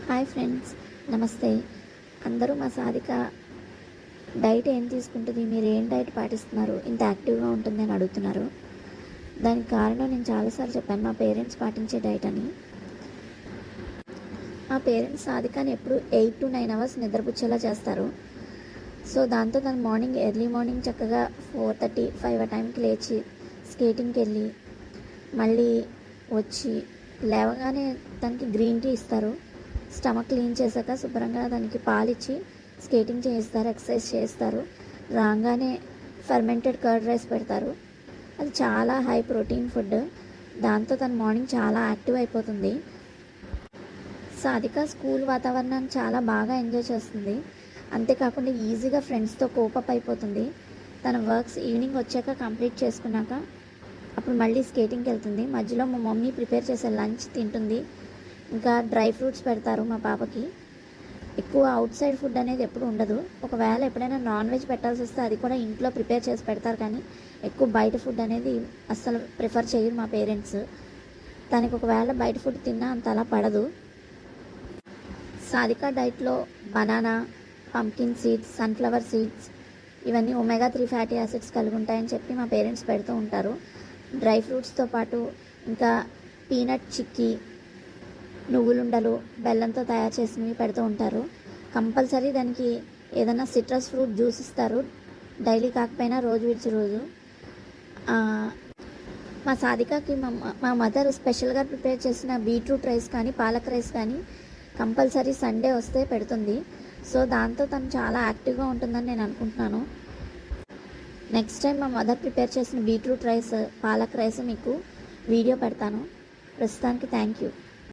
Hi friends, నమస్తే. అందరూ మా సాధిక డైట్ ఏం తీసుకుంటుంది, మీరు ఏం డైట్ పాటిస్తున్నారు, ఇంత యాక్టివ్గా ఉంటుంది అని అడుగుతున్నారు. దానికి కారణం నేను చాలాసార్లు చెప్పాను, మా పేరెంట్స్ పాటించే డైట్ అని. మా పేరెంట్స్ సాధికాని ఎప్పుడు 8 to 9 అవర్స్ నిద్రపుచ్చేలా చేస్తారు. సో దాంతో తను ఎర్లీ మార్నింగ్ చక్కగా 4:30, 5 ఆ టైంకి లేచి స్కేటింగ్కి వెళ్ళి మళ్ళీ వచ్చి లేవగానే తనకి గ్రీన్ టీ ఇస్తారు. స్టమక్ క్లీన్ చేశాక శుభ్రంగా దానికి పాలిచ్చి స్కేటింగ్ చేయిస్తారు, ఎక్సర్సైజ్ చేస్తారు. రాగానే ఫర్మెంటెడ్ కర్డ్ రైస్ పెడతారు. అది చాలా హై ప్రోటీన్ ఫుడ్. దాంతో తన మార్నింగ్ చాలా యాక్టివ్ అయిపోతుంది. సాధిక స్కూల్ వాతావరణాన్ని చాలా బాగా ఎంజాయ్ చేస్తుంది. అంతేకాకుండా ఈజీగా ఫ్రెండ్స్తో కోపప్ అయిపోతుంది. తన వర్క్స్ ఈవినింగ్ వచ్చాక కంప్లీట్ చేసుకున్నాక అప్పుడు మళ్ళీ స్కేటింగ్కి వెళ్తుంది. మధ్యలో మా మమ్మీ ప్రిపేర్ చేసే లంచ్ తింటుంది. ఇంకా డ్రై ఫ్రూట్స్ పెడతారు మా పాపకి. ఎక్కువ అవుట్ సైడ్ ఫుడ్ అనేది ఎప్పుడు ఉండదు. ఒకవేళ ఎప్పుడైనా నాన్ వెజ్ పెట్టాల్సి వస్తే అది కూడా ఇంట్లో ప్రిపేర్ చేసి పెడతారు, కానీ ఎక్కువ బయట ఫుడ్ అనేది అస్సలు ప్రిఫర్ చేయరు మా పేరెంట్స్. దానికి ఒకవేళ బయట ఫుడ్ తిన్నా అంత అలా పడదు. సాధిక డైట్లో banana, pumpkin seeds, sunflower seeds ఇవన్నీ ఒమేగా 3 ఫ్యాటీ యాసిడ్స్ కలిగి ఉంటాయని చెప్పి మా పేరెంట్స్ పెడుతూ ఉంటారు. డ్రై ఫ్రూట్స్తో పాటు ఇంకా పీనట్ చిక్కీ, నువ్వులుండలు, బెల్లంతో తయారు చేసినవి పెడుతూ ఉంటారు. కంపల్సరీ దానికి ఏదైనా సిట్రస్ ఫ్రూట్ జ్యూస్ ఇస్తారు, డైలీ కాకపోయినా రోజు విడిచి రోజు. మా సాధికకి మా మదర్ స్పెషల్గా ప్రిపేర్ చేసిన బీట్రూట్ రైస్ కానీ పాలక్ రైస్ కానీ కంపల్సరీ సండే వస్తే పెడుతుంది. సో దాంతో తను చాలా యాక్టివ్గా ఉంటుందని నేను అనుకుంటున్నాను. నెక్స్ట్ టైం మా మదర్ ప్రిపేర్ చేసిన బీట్రూట్ రైస్, పాలక్ రైస్ మీకు వీడియో పెడతాను. ప్రస్తుతానికి థ్యాంక్ యూ.